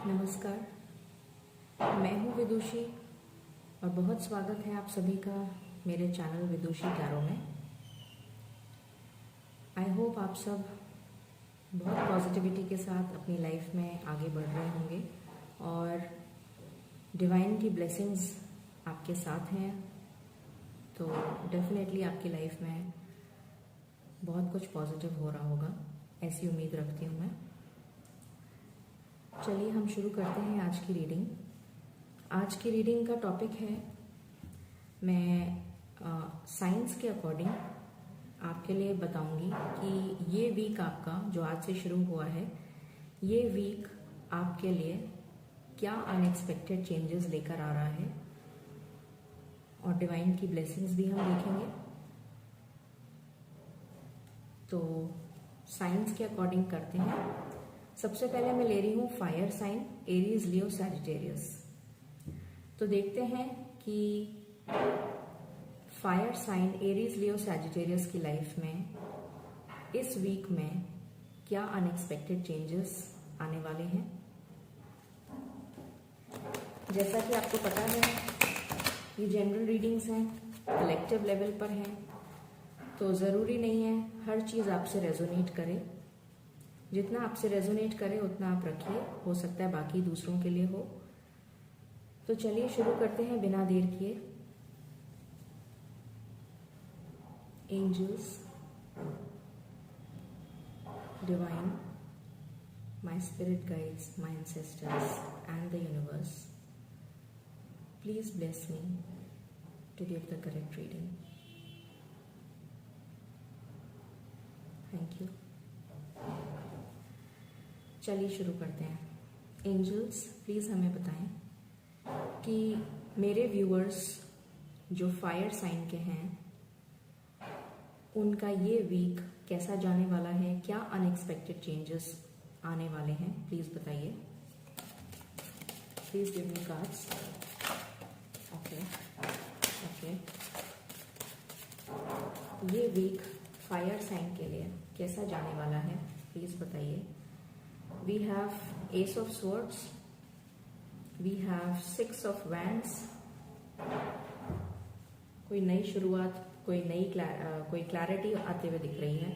नमस्कार, मैं हूँ विदुषी और बहुत स्वागत है आप सभी का मेरे चैनल विदुषी टैरो में। आई होप आप सब बहुत पॉजिटिविटी के साथ अपनी लाइफ में आगे बढ़ रहे होंगे और डिवाइन की ब्लेसिंग्स आपके साथ हैं, तो डेफिनेटली आपकी लाइफ में बहुत कुछ पॉजिटिव हो रहा होगा, ऐसी उम्मीद रखती हूँ मैं। चलिए हम शुरू करते हैं आज की रीडिंग। आज की रीडिंग का टॉपिक है, मैं साइंस के अकॉर्डिंग आपके लिए बताऊंगी कि ये वीक आपका जो आज से शुरू हुआ है, ये वीक आपके लिए क्या अनएक्सपेक्टेड चेंजेस लेकर आ रहा है और डिवाइन की ब्लेसिंग्स भी हम देखेंगे। तो साइंस के अकॉर्डिंग करते हैं। सबसे पहले मैं ले रही हूँ fire sign Aries, Leo, Sagittarius. तो देखते हैं कि fire sign Aries, Leo, Sagittarius की लाइफ में इस वीक में क्या अनएक्सपेक्टेड चेंजेस आने वाले हैं। जैसा कि आपको पता है ये जनरल रीडिंग्स हैं, कलेक्टिव लेवल पर हैं, तो ज़रूरी नहीं है हर चीज़ आपसे रेजोनेट करे। जितना आपसे रेजोनेट करे उतना आप रखिए, हो सकता है बाकी दूसरों के लिए हो। तो चलिए शुरू करते हैं बिना देर किए। Angels, divine, my spirit guides, my ancestors and the universe, please bless me to give the correct reading. Thank you. चलिए शुरू करते हैं। एंजल्स, प्लीज़ हमें बताएं कि मेरे व्यूअर्स जो फायर साइन के हैं उनका ये वीक कैसा जाने वाला है, क्या अनएक्सपेक्टेड चेंजेस आने वाले हैं, प्लीज़ बताइए। Please give me cards. Okay okay, ये वीक फायर साइन के लिए कैसा जाने वाला है, प्लीज़ बताइए। We have Ace of Swords, we have Six of Wands। कोई नई शुरुआत, कोई क्लैरिटी आते हुए दिख रही है।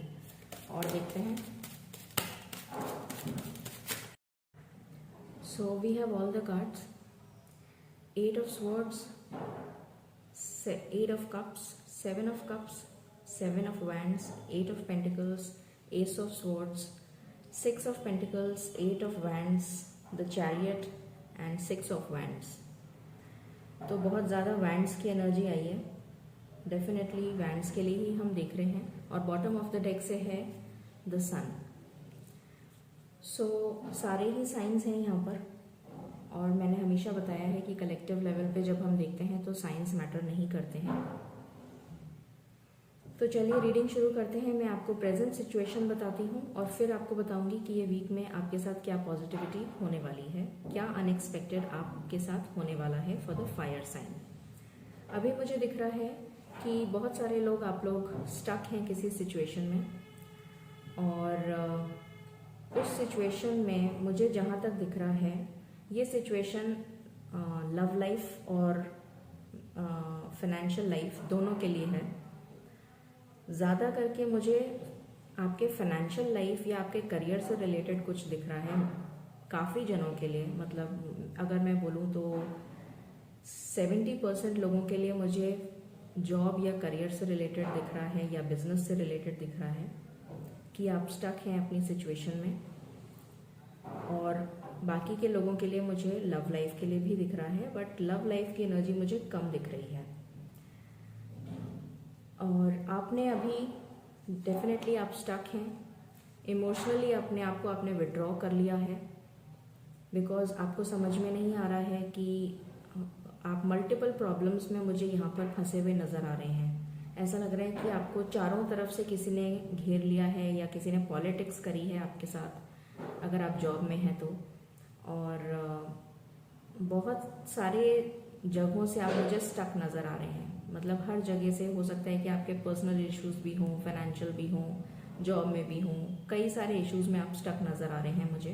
और देखते हैं। So we have all the cards, Eight of Swords, Eight of Cups, Seven of Cups, Seven of Wands, Eight of Pentacles, Ace of Swords, Six of Pentacles, Eight of Wands, the Chariot and Six of Wands। तो बहुत ज़्यादा Wands की energy आई है, definitely Wands के लिए ही हम देख रहे हैं। और बॉटम ऑफ द डेक से है द सन। सो सारे ही साइंस हैं यहाँ पर, और मैंने हमेशा बताया है कि कलेक्टिव लेवल पे जब हम देखते हैं तो साइंस मैटर नहीं करते हैं। तो चलिए रीडिंग शुरू करते हैं। मैं आपको प्रेजेंट सिचुएशन बताती हूँ और फिर आपको बताऊंगी कि ये वीक में आपके साथ क्या पॉजिटिविटी होने वाली है, क्या अनएक्सपेक्टेड आपके साथ होने वाला है फॉर द फायर साइन। अभी मुझे दिख रहा है कि बहुत सारे लोग, आप लोग स्टक हैं किसी सिचुएशन में, और उस सिचुएशन में मुझे जहाँ तक दिख रहा है ये सिचुएशन लव लाइफ और फाइनेंशियल लाइफ दोनों के लिए है। ज़्यादा करके मुझे आपके फाइनेंशियल लाइफ या आपके करियर से रिलेटेड कुछ दिख रहा है काफ़ी जनों के लिए। मतलब अगर मैं बोलूँ तो 70% लोगों के लिए मुझे जॉब या करियर से रिलेटेड दिख रहा है या बिजनेस से रिलेटेड दिख रहा है कि आप स्टक हैं अपनी सिचुएशन में। और बाकी के लोगों के लिए मुझे लव लाइफ के लिए भी दिख रहा है, बट लव लाइफ की एनर्जी मुझे कम दिख रही है। और आपने अभी डेफिनेटली आप स्टक हैं इमोशनली, अपने आप को आपने विड्रॉ कर लिया है, बिकॉज आपको समझ में नहीं आ रहा है कि आप मल्टीपल प्रॉब्लम्स में मुझे यहाँ पर फंसे हुए नज़र आ रहे हैं। ऐसा लग रहा है कि आपको चारों तरफ से किसी ने घेर लिया है या किसी ने पॉलिटिक्स करी है आपके साथ, अगर आप जॉब में हैं तो। और बहुत सारे जगहों से आप मुझे स्टक नज़र आ रहे हैं। मतलब हर जगह से हो सकता है कि आपके पर्सनल इश्यूज भी हों, फाइनेंशियल भी हों, जॉब में भी हों, कई सारे इश्यूज में आप स्टक नज़र आ रहे हैं मुझे।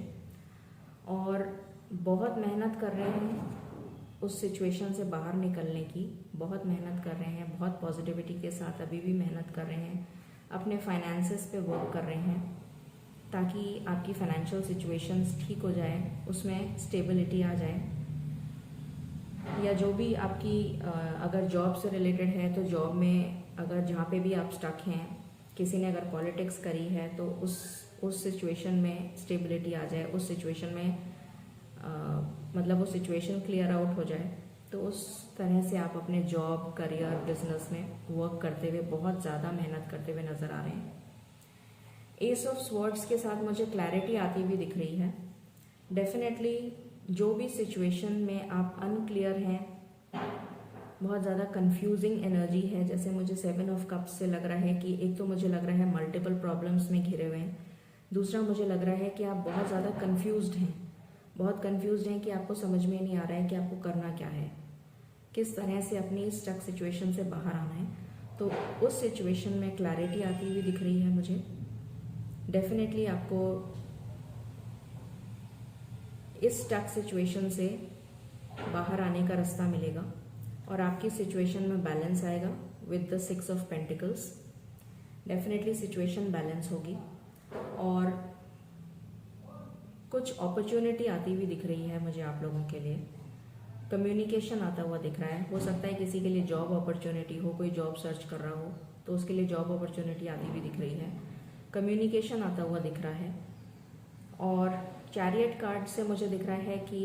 और बहुत मेहनत कर रहे हैं उस सिचुएशन से बाहर निकलने की, बहुत मेहनत कर रहे हैं, बहुत पॉजिटिविटी के साथ अभी भी मेहनत कर रहे हैं, अपने फाइनेंसेस पे वर्क कर रहे हैं ताकि आपकी फाइनेंशियल सिचुएशंस ठीक हो जाए, उसमें स्टेबिलिटी आ जाए। या जो भी आपकी अगर जॉब से रिलेटेड है तो जॉब में अगर जहाँ पे भी आप स्टक हैं, किसी ने अगर पॉलिटिक्स करी है तो उस सिचुएशन में स्टेबिलिटी आ जाए, उस सिचुएशन में मतलब वो सिचुएशन क्लियर आउट हो जाए। तो उस तरह से आप अपने जॉब, करियर, बिजनेस में वर्क करते हुए बहुत ज़्यादा मेहनत करते हुए नज़र आ रहे हैं। एस ऑफ स्वॉर्ड्स के साथ मुझे क्लैरिटी आती हुई दिख रही है। डेफिनेटली जो भी सिचुएशन में आप अनक्लियर हैं, बहुत ज़्यादा कंफ्यूजिंग एनर्जी है, जैसे मुझे 7 ऑफ कप्स से लग रहा है कि एक तो मुझे लग रहा है मल्टीपल प्रॉब्लम्स में घिरे हुए हैं, दूसरा मुझे लग रहा है कि आप बहुत ज़्यादा कंफ्यूज्ड हैं, बहुत कंफ्यूज्ड हैं कि आपको समझ में नहीं आ रहा है कि आपको करना क्या है, किस तरह से अपनी स्टक सिचुएशन से बाहर आना है। तो उस सिचुएशन में क्लैरिटी आती हुई दिख रही है मुझे। डेफिनेटली आपको इस स्टक सिचुएशन से बाहर आने का रास्ता मिलेगा और आपकी सिचुएशन में बैलेंस आएगा with the 6 of pentacles. Definitely situation balance होगी और कुछ अपॉर्चुनिटी आती हुई दिख रही है मुझे आप लोगों के लिए। कम्युनिकेशन आता हुआ दिख रहा है। हो सकता है किसी के लिए जॉब अपॉर्चुनिटी हो, कोई जॉब सर्च कर रहा हो तो उसके लिए जॉब अपॉर्चुनिटी आती हुई दिख रही है। कम्युनिकेशन आता हुआ दिख रहा है। और चैरियट कार्ड से मुझे दिख रहा है कि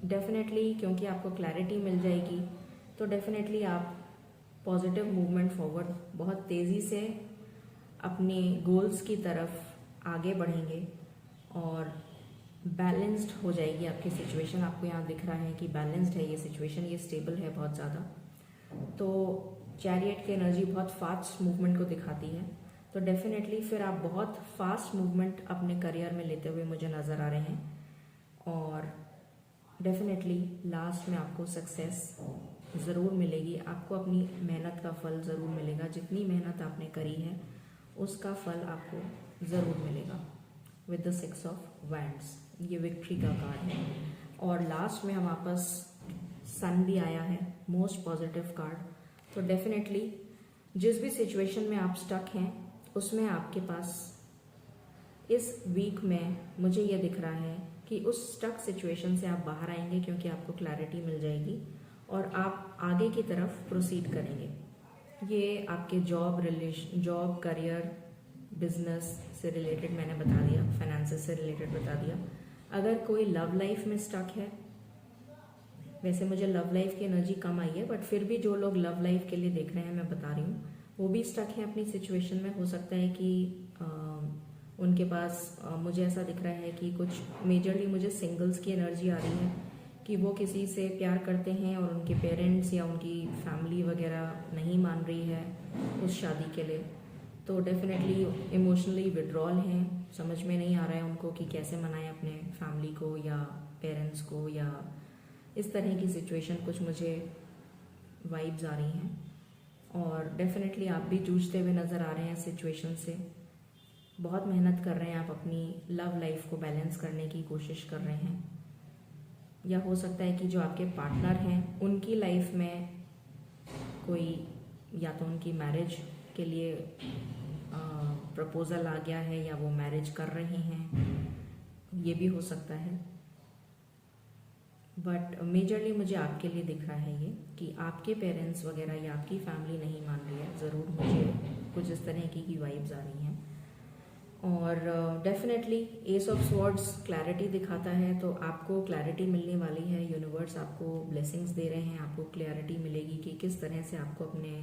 डेफिनेटली क्योंकि आपको क्लैरिटी मिल जाएगी तो डेफिनेटली आप पॉजिटिव मूवमेंट फॉरवर्ड बहुत तेज़ी से अपने गोल्स की तरफ आगे बढ़ेंगे और बैलेंस्ड हो जाएगी आपकी सिचुएशन। आपको यहाँ दिख रहा है कि बैलेंस्ड है ये सिचुएशन, ये स्टेबल है बहुत ज़्यादा। तो चैरियट की एनर्जी बहुत फास्ट मूवमेंट को दिखाती है। तो डेफिनेटली फिर आप बहुत फास्ट मूवमेंट अपने करियर में लेते हुए मुझे नज़र आ रहे हैं और डेफिनेटली लास्ट में आपको सक्सेस ज़रूर मिलेगी। आपको अपनी मेहनत का फल ज़रूर मिलेगा। जितनी मेहनत आपने करी है उसका फल आपको ज़रूर मिलेगा विद द 6 ऑफ वैंड्स। ये विक्ट्री का कार्ड है। और लास्ट में हमारे पास सन भी आया है, मोस्ट पॉजिटिव कार्ड। तो डेफिनेटली जिस भी सिचुएशन में आप स्टक हैं उसमें आपके पास इस वीक में मुझे ये दिख रहा है कि उस स्टक सिचुएशन से आप बाहर आएंगे क्योंकि आपको क्लैरिटी मिल जाएगी और आप आगे की तरफ प्रोसीड करेंगे। ये आपके जॉब, करियर, बिजनेस से रिलेटेड मैंने बता दिया, फाइनेंसेस से रिलेटेड बता दिया। अगर कोई लव लाइफ में स्टक है, वैसे मुझे लव लाइफ की एनर्जी कम आई है बट फिर भी जो लोग लव लाइफ के लिए देख रहे हैं मैं बता रही हूँ, वो भी स्टक है अपनी सिचुएशन में। हो सकता है कि उनके पास मुझे ऐसा दिख रहा है कि कुछ मेजरली मुझे सिंगल्स की एनर्जी आ रही है कि वो किसी से प्यार करते हैं और उनके पेरेंट्स या उनकी फैमिली वगैरह नहीं मान रही है उस शादी के लिए। तो डेफिनेटली इमोशनली विड्रॉल हैं, समझ में नहीं आ रहा है उनको कि कैसे मनाएं अपने फैमिली को या पेरेंट्स को, या इस तरह की सिचुएशन कुछ मुझे वाइब्स आ रही हैं। और डेफिनेटली आप भी जूझते हुए नज़र आ रहे हैं सिचुएशन से। बहुत मेहनत कर रहे हैं आप, अपनी लव लाइफ को बैलेंस करने की कोशिश कर रहे हैं। या हो सकता है कि जो आपके पार्टनर हैं उनकी लाइफ में कोई या तो उनकी मैरिज के लिए प्रपोज़ल आ गया है या वो मैरिज कर रहे हैं, ये भी हो सकता है। बट मेजरली मुझे आपके लिए दिख रहा है ये कि आपके पेरेंट्स वगैरह या आपकी फैमिली नहीं मान रही है। ज़रूर मुझे कुछ इस तरह की वाइब्स आ रही हैं। और definitely S of swords clarity दिखाता है, तो आपको क्लैरिटी मिलने वाली है। यूनिवर्स आपको ब्लेसिंग्स दे रहे हैं, आपको क्लैरिटी मिलेगी कि किस तरह से आपको अपने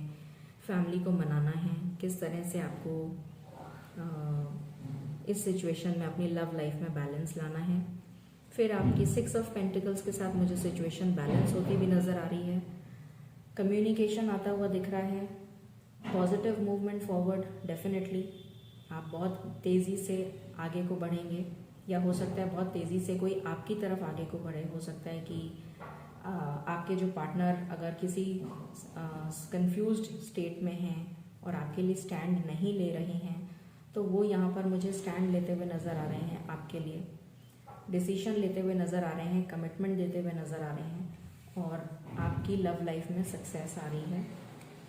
फैमिली को मनाना है, किस तरह से आपको इस सिचुएशन में अपनी लव लाइफ में बैलेंस लाना है। फिर आपकी 6 ऑफ पेंटिकल्स के साथ मुझे सिचुएशन बैलेंस होती भी नज़र आ रही है। कम्युनिकेशन आता हुआ दिख रहा है। पॉजिटिव मूवमेंट फॉरवर्ड, डेफिनेटली आप बहुत तेज़ी से आगे को बढ़ेंगे, या हो सकता है बहुत तेज़ी से कोई आपकी तरफ आगे को बढ़े। हो सकता है कि आपके जो पार्टनर अगर किसी कंफ्यूज्ड स्टेट में हैं और आपके लिए स्टैंड नहीं ले रहे हैं, तो वो यहाँ पर मुझे स्टैंड लेते हुए नज़र आ रहे हैं आपके लिए। डिसीजन लेते हुए नज़र आ रहे हैं, कमिटमेंट देते हुए नज़र आ रहे हैं और आपकी लव लाइफ में सक्सेस आ रही है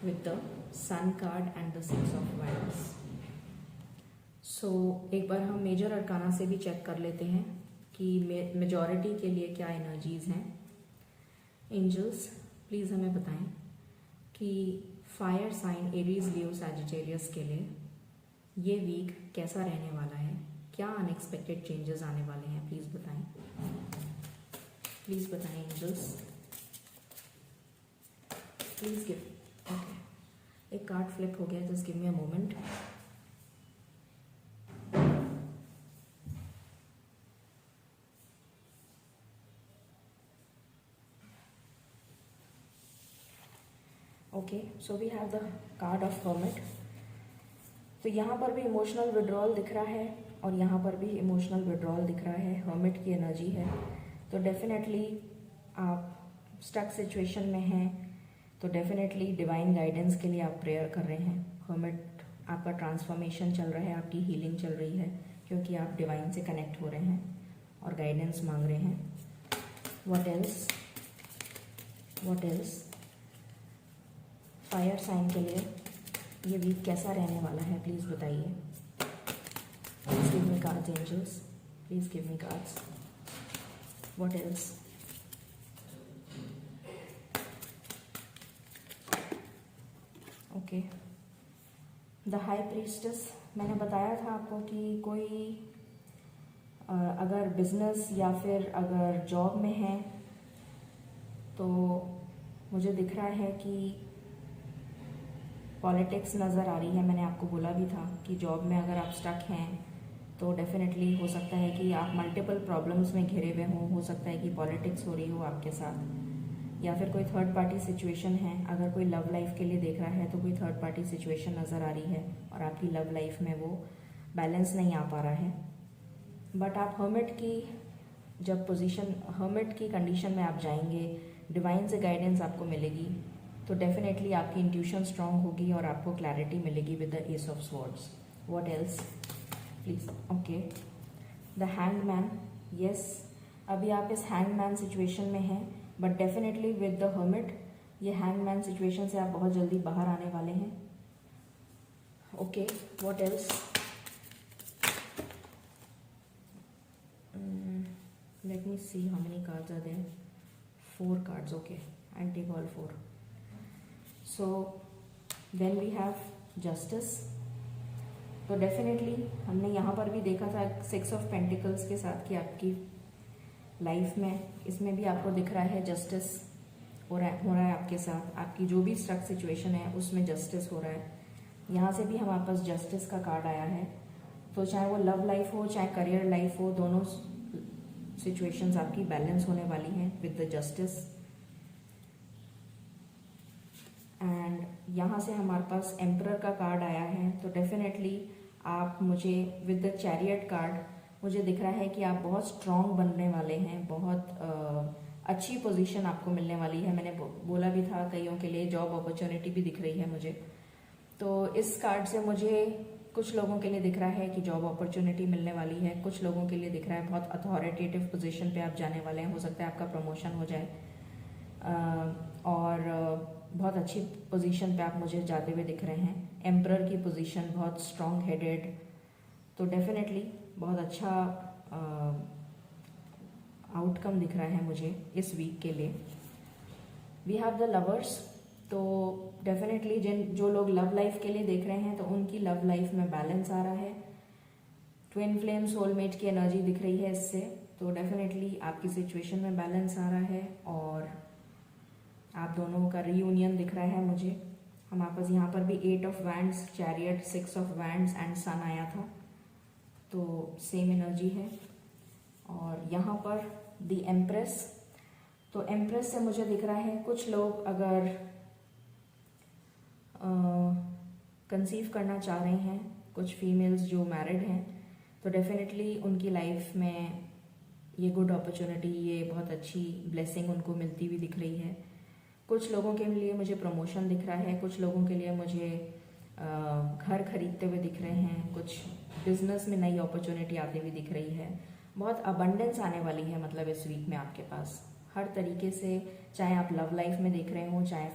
with the sun card and the 6 of wands. So एक बार हम मेजर अरकाना से भी चेक कर लेते हैं कि मेजॉरिटी के लिए क्या एनर्जीज़ हैं। एंजल्स प्लीज़ हमें बताएं कि fire sign Aries Leo Sagittarius के लिए ये वीक कैसा रहने वाला है, क्या अनएक्सपेक्टेड चेंजेस आने वाले हैं, प्लीज़ बताएं, प्लीज़ बताएं एंजल्स, प्लीज़ गिव। ओके, एक कार्ड फ्लिप हो गया, just give me a moment. Okay, so we have the card of hermit. तो यहाँ पर भी इमोशनल विड्रॉल दिख रहा है और यहाँ पर भी इमोशनल विड्रॉल दिख रहा है, हर्मिट की एनर्जी है। तो डेफिनेटली आप स्टक सिचुएशन में हैं, तो डेफिनेटली डिवाइन गाइडेंस के लिए आप प्रेयर कर रहे हैं। हर्मिट आपका ट्रांसफॉर्मेशन चल रहा है, आपकी हीलिंग चल रही है, क्योंकि आप डिवाइन से कनेक्ट हो रहे हैं और गाइडेंस मांग रहे हैं। What else, what else fire sign के लिए ये वीक कैसा रहने वाला है, प्लीज़ बताइए। Please give me cards angels, please give me cards. What else, okay, the high priestess. मैंने बताया था आपको कि कोई अगर बिजनेस या फिर अगर जॉब में है तो मुझे दिख रहा है कि पॉलिटिक्स नज़र आ रही है। मैंने आपको बोला भी था कि जॉब में अगर आप स्टक हैं तो डेफिनेटली हो सकता है कि आप मल्टीपल प्रॉब्लम्स में घिरे हुए हों, हो सकता है कि पॉलिटिक्स हो रही हो आपके साथ, या फिर कोई थर्ड पार्टी सिचुएशन है। अगर कोई लव लाइफ के लिए देख रहा है तो कोई थर्ड पार्टी सिचुएशन नज़र आ रही है और आपकी लव लाइफ में वो बैलेंस नहीं आ पा रहा है। बट आप हर्मिट की जब पोजीशन, हर्मिट की कंडीशन में आप जाएंगे, डिवाइन से गाइडेंस आपको मिलेगी, तो डेफिनेटली आपकी इंट्यूशन स्ट्रांग होगी और आपको क्लैरिटी मिलेगी with the ace of swords. What else please. Okay, the hangman. Yes, अभी आप इस हैंगमैन सिचुएशन में हैं, but definitely with the hermit ये हैंगमैन सिचुएशन से आप बहुत जल्दी बाहर आने वाले हैं। Okay, what else. Let me see how many cards are there. 4 cards. Okay, I take all 4. So then we have justice. तो डेफिनेटली हमने यहाँ पर भी देखा था 6 ऑफ पेंटिकल्स के साथ कि आपकी लाइफ में, इसमें भी आपको दिख रहा है जस्टिस हो रहा है आपके साथ। आपकी जो भी स्ट्रक सिचुएशन है उसमें जस्टिस हो रहा है। यहाँ से भी हमारे पास जस्टिस का कार्ड आया है। तो चाहे वो लव लाइफ हो चाहे करियर लाइफ हो, दोनों सिचुएशंस आपकी बैलेंस होने वाली हैं विद द जस्टिस। एंड यहाँ से हमारे पास एम्परर का कार्ड आया है। तो डेफिनेटली आप, मुझे विद द चैरियट कार्ड मुझे दिख रहा है कि आप बहुत स्ट्रॉन्ग बनने वाले हैं, बहुत अच्छी पोजीशन आपको मिलने वाली है। मैंने बोला भी था कईयों के लिए जॉब अपॉर्चुनिटी भी दिख रही है मुझे। तो इस कार्ड से मुझे कुछ लोगों के लिए दिख रहा है कि जॉब अपॉर्चुनिटी मिलने वाली है, कुछ लोगों के लिए दिख रहा है बहुत अथॉरिटेटिव पोजीशन पे आप जाने वाले हैं, हो सकता है आपका प्रमोशन हो जाए और बहुत अच्छी पोजीशन पे आप मुझे जाते हुए दिख रहे हैं। एम्परर की पोजीशन, बहुत स्ट्रॉन्ग हेडेड, तो डेफिनेटली बहुत अच्छा आउटकम दिख रहा है मुझे इस वीक के लिए। We have the lovers. तो डेफिनेटली जो लोग लव लाइफ के लिए देख रहे हैं तो उनकी लव लाइफ में बैलेंस आ रहा है। ट्विन फ्लेम सोलमेट की एनर्जी दिख रही है इससे, तो डेफिनेटली आपकी सिचुएशन में बैलेंस आ रहा है और आप दोनों का रीयूनियन दिख रहा है मुझे। हमारे पास यहाँ पर भी 8 of wands, chariot, 6 of wands and sun आया था, तो सेम एनर्जी है। और यहाँ पर द एम्प्रेस। तो एम्प्रेस से मुझे दिख रहा है कुछ लोग अगर कंसीव करना चाह रहे हैं, कुछ फीमेल्स जो मैरिड हैं, तो डेफिनेटली उनकी लाइफ में ये गुड अपॉर्चुनिटी, ये बहुत अच्छी ब्लेसिंग उनको मिलती हुई दिख रही है। कुछ लोगों के लिए मुझे प्रमोशन दिख रहा है, कुछ लोगों के लिए मुझे घर खरीदते हुए दिख रहे हैं, कुछ बिजनेस में नई अपॉर्चुनिटी आती हुई दिख रही है। बहुत अबंडेंस आने वाली है, मतलब इस वीक में आपके पास हर तरीके से, चाहे आप लव लाइफ में देख रहे हो, चाहे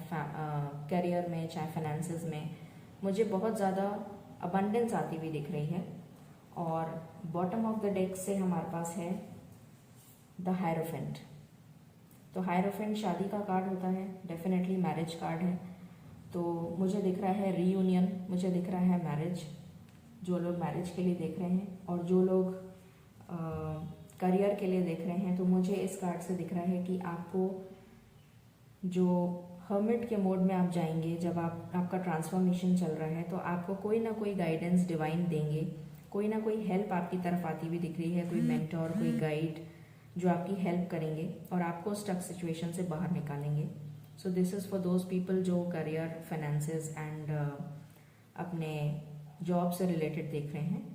करियर में, चाहे फाइनेंसेस में, मुझे बहुत ज़्यादा अबंडेंस आती हुई दिख रही है। और बॉटम ऑफ द डेक से हमारे पास है द हायरोफेंट। तो हायरोफेंट शादी का कार्ड होता है, डेफिनेटली मैरिज कार्ड है। तो मुझे दिख रहा है रीयूनियन, मुझे दिख रहा है मैरिज, जो लोग मैरिज के लिए देख रहे हैं, और जो लोग करियर के लिए देख रहे हैं, तो मुझे इस कार्ड से दिख रहा है कि आपको जो हर्मिट के मोड में आप जाएंगे, जब आपका ट्रांसफॉर्मेशन चल रहा है, तो आपको कोई ना कोई गाइडेंस डिवाइन देंगे, कोई ना कोई हेल्प आपकी तरफ आती हुई दिख रही है, कोई मेंटोर, कोई गाइड जो आपकी हेल्प करेंगे और आपको स्टक सिचुएशन से बाहर निकालेंगे। So this is for those people जो करियर, फाइनेंसेस एंड अपने जॉब से रिलेटेड देख रहे हैं,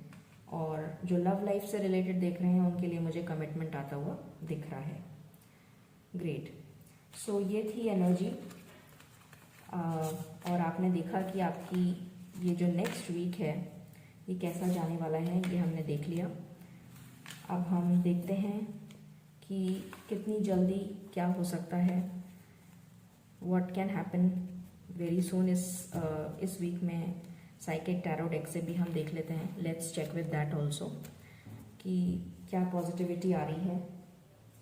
और जो लव लाइफ से रिलेटेड देख रहे हैं उनके लिए मुझे कमिटमेंट आता हुआ दिख रहा है। ग्रेट। सो ये थी एनर्जी, और आपने देखा कि आपकी ये जो नेक्स्ट वीक है ये कैसा जाने वाला है, ये हमने देख लिया। अब हम देखते हैं कि कितनी जल्दी क्या हो सकता है, what can happen very soon इस वीक में। साइकिक टैरो डेक से भी हम देख लेते हैं, let's check with that also, कि क्या पॉजिटिविटी आ रही है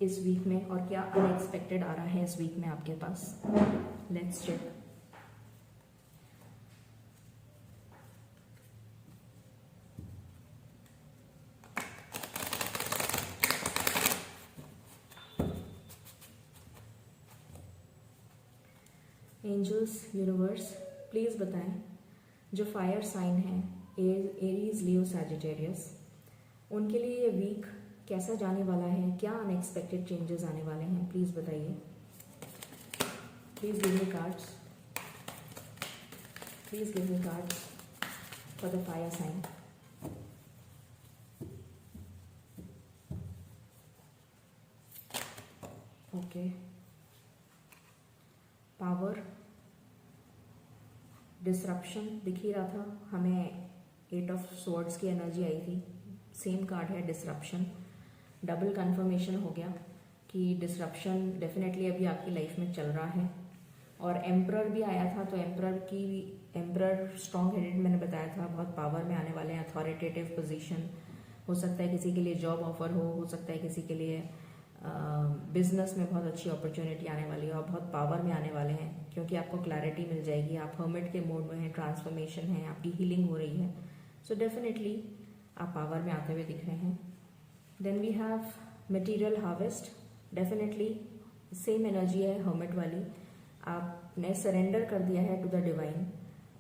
इस वीक में और क्या अनएक्सपेक्टेड आ रहा है इस वीक में आपके पास। Let's check. Angels, universe, please बताएं जो फायर साइन है, एरीज, लियो, सैजिटेरियस, उनके लिए ये वीक कैसा जाने वाला है, क्या अनएक्सपेक्टेड चेंजेस आने वाले हैं, प्लीज़ बताइए। Please give me cards, please give me cards for the fire sign. Okay, power, disruption दिख ही रहा था हमें, 8 ऑफ स्वॉर्ड्स की एनर्जी आई थी, सेम कार्ड है डिसरप्शन। डबल कंफर्मेशन हो गया कि डिसरप्शन डेफिनेटली अभी आपकी लाइफ में चल रहा है। और एम्परर भी आया था, तो एम्परर स्ट्रॉन्ग हेडेड मैंने बताया था, बहुत पावर में आने वाले हैं, अथॉरिटेटिव पोजीशन हो सकता है, किसी के लिए जॉब ऑफर हो सकता है किसी के लिए बिजनेस में बहुत अच्छी अपॉर्चुनिटी आने वाली है, और बहुत पावर में आने वाले हैं क्योंकि आपको क्लैरिटी मिल जाएगी, आप हर्मिट के मोड में हैं, ट्रांसफॉर्मेशन है, आपकी हीलिंग हो रही है। सो डेफिनेटली आप पावर में आते हुए दिख रहे हैं। Then we have material harvest, definitely same energy है हर्मिट वाली, आपने सरेंडर कर दिया है टू द डिवाइन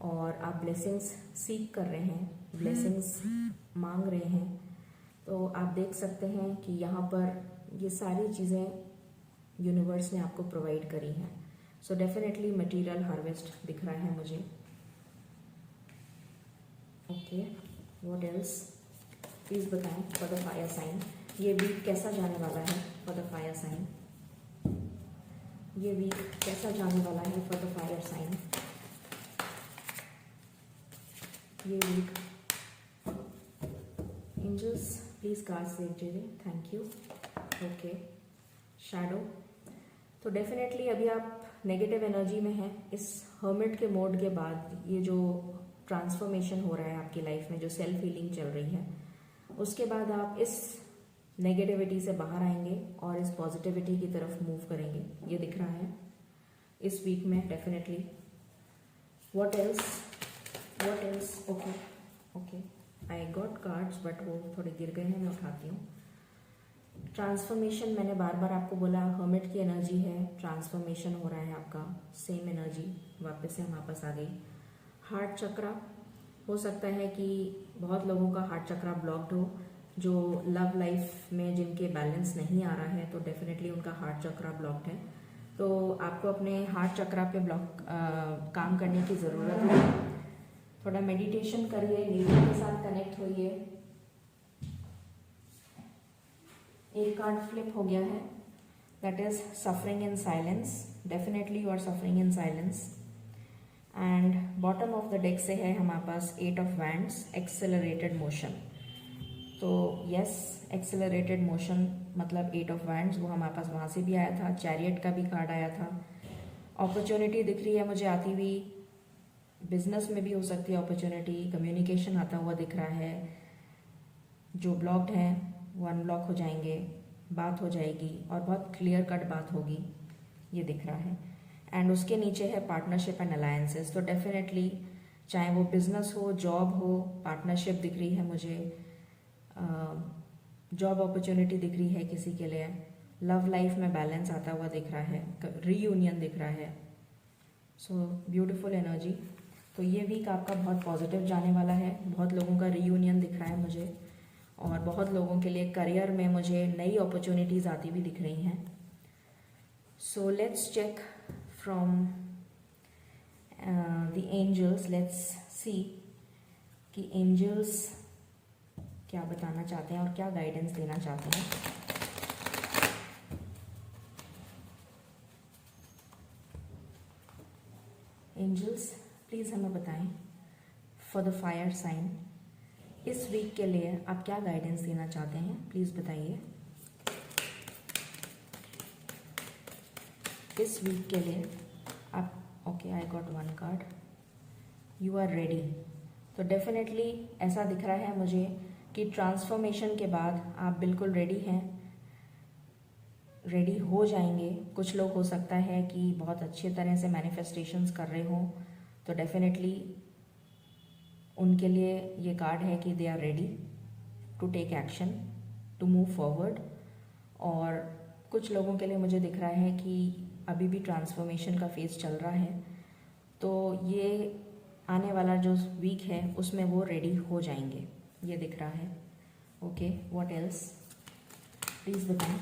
और आप ब्लेसिंग्स सीख कर रहे हैं, ब्लेसिंग्स मांग रहे हैं। तो आप देख सकते हैं कि यहाँ पर ये सारी चीज़ें यूनिवर्स ने आपको प्रोवाइड करी हैं। सो डेफिनेटली मटेरियल हार्वेस्ट दिख रहा है मुझे। ओके, व्हाट एल्स, प्लीज़ बताएं फॉर द फायर साइन, ये वीक कैसा जाने वाला है फॉर द फायर साइन, ये वीक कैसा जाने वाला है फॉर द फायर साइन, ये week. Angels please card save दीजिए, थैंक यू। ओके, शैडो, तो डेफिनेटली अभी आप नेगेटिव एनर्जी में हैं। इस हर्मिट के मोड के बाद ये जो ट्रांसफॉर्मेशन हो रहा है आपकी लाइफ में, जो सेल्फ हीलिंग चल रही है, उसके बाद आप इस नेगेटिविटी से बाहर आएंगे और इस पॉजिटिविटी की तरफ मूव करेंगे, ये दिख रहा है इस वीक में definitely. What else, okay, I got cards but वो थोड़े गिर गए हैं, मैं उठाती हूँ। ट्रांसफॉर्मेशन, मैंने बार बार आपको बोला हर्मिट की एनर्जी है, ट्रांसफॉर्मेशन हो रहा है आपका, सेम एनर्जी वापस से हमारे पास आ गई। हार्ट चक्रा, हो सकता है कि बहुत लोगों का हार्ट चक्रा ब्लॉक्ड हो, जो लव लाइफ में जिनके बैलेंस नहीं आ रहा है, तो डेफिनेटली उनका हार्ट चक्रा ब्लॉक्ड है। तो आपको अपने हार्ट चक्रा पे काम करने की ज़रूरत है। थोड़ा मेडिटेशन करिए, नेचर के साथ कनेक्ट होइए। एक कार्ड फ्लिप हो गया है, that is suffering in silence, definitely you are suffering in silence. And bottom of the deck से है हमारे पास 8 ऑफ वैंड्स, एक्सेलरेटेड मोशन। तो यस, एक्सेलरेटेड मोशन मतलब 8 ऑफ वैंड्स, वो हमारे पास वहाँ से भी आया था। चैरियट का भी कार्ड आया था। अपॉर्चुनिटी दिख रही है मुझे आती हुई, बिजनेस में भी हो सकती है अपॉर्चुनिटी। कम्युनिकेशन आता हुआ दिख रहा है। जो ब्लॉक्ड हैं वो अनब्लॉक हो जाएंगे, बात हो जाएगी और बहुत क्लियर कट बात होगी, ये दिख रहा है। एंड उसके नीचे है पार्टनरशिप एंड अलायंसेस। तो डेफिनेटली चाहे वो बिजनेस हो, जॉब हो, पार्टनरशिप दिख रही है मुझे, जॉब अपॉर्चुनिटी दिख रही है किसी के लिए, लव लाइफ में बैलेंस आता हुआ दिख रहा है, रीयूनियन दिख रहा है। So beautiful energy. तो ये वीक आपका बहुत पॉजिटिव जाने वाला है। बहुत लोगों का रीयूनियन दिख रहा है मुझे, और बहुत लोगों के लिए करियर में मुझे नई अपॉर्चुनिटीज़ आती भी दिख रही हैं। So let's check from the angels, let's see कि एंजल्स क्या बताना चाहते हैं और क्या गाइडेंस देना चाहते हैं। एंजल्स प्लीज़ हमें बताएं फॉर द फायर साइन, इस वीक के लिए आप क्या गाइडेंस देना चाहते हैं, प्लीज़ बताइए। इस वीक के लिए आप, okay I got one card, you are ready. तो डेफिनेटली ऐसा दिख रहा है मुझे कि ट्रांसफॉर्मेशन के बाद आप बिल्कुल रेडी हैं, रेडी हो जाएंगे। कुछ लोग हो सकता है कि बहुत अच्छी तरह से मैनिफेस्टेशंस कर रहे हों, तो डेफिनेटली उनके लिए ये कार्ड है कि they are ready to take action, to move forward. और कुछ लोगों के लिए मुझे दिख रहा है कि अभी भी ट्रांसफॉर्मेशन का फेज़ चल रहा है, तो ये आने वाला जो वीक है उसमें वो रेडी हो जाएंगे, ये दिख रहा है। ओके, व्हाट एल्स, प्लीज़ बताएं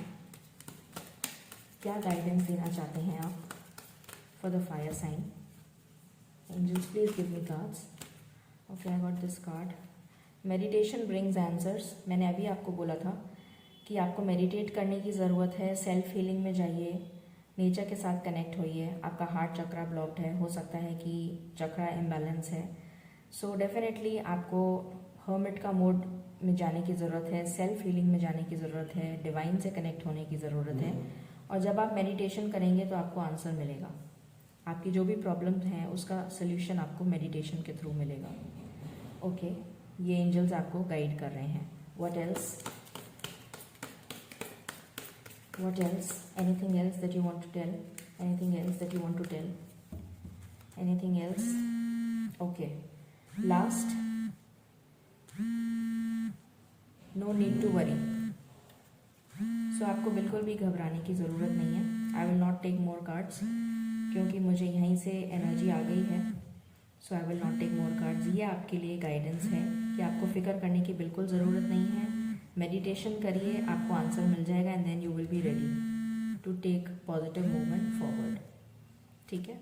क्या गाइडेंस देना चाहते हैं आप for the fire sign. Angels please give me cards. Okay, I got this card, meditation brings answers. मैंने अभी आपको बोला था कि आपको मेडिटेट करने की ज़रूरत है, सेल्फ हीलिंग में जाइए, नेचर के साथ कनेक्ट होइए। आपका हार्ट चक्रा ब्लॉक्ड है, हो सकता है कि चक्रा इम्बैलेंस है। सो डेफिनेटली आपको हर्मिट का मोड में जाने की ज़रूरत है, सेल्फ हीलिंग में जाने की ज़रूरत है, डिवाइन से कनेक्ट होने की ज़रूरत है। और जब आप मेडिटेशन करेंगे तो आपको आंसर मिलेगा। आपकी जो भी प्रॉब्लम्स हैं उसका सल्यूशन आपको मेडिटेशन के थ्रू मिलेगा। ओके, ये एंजल्स आपको गाइड कर रहे हैं। What else, what else, anything else that you want to tell, anything else that you want to tell, anything else? Okay, last, no need to worry. So आपको बिल्कुल भी घबराने की ज़रूरत नहीं है। I will not take more cards क्योंकि मुझे यहीं से एनर्जी आ गई है। So I will not take more cards। ये आपके लिए गाइडेंस है कि आपको फिक्र करने की बिल्कुल ज़रूरत नहीं है। मेडिटेशन करिए, आपको आंसर मिल जाएगा and then you will be ready to take positive movement forward. ठीक है,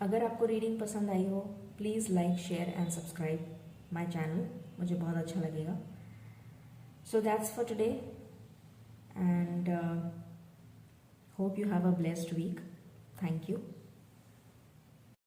अगर आपको रीडिंग पसंद आई हो please like, share and subscribe my channel, मुझे बहुत अच्छा लगेगा। So that's for today and hope you have a blessed week. Thank you.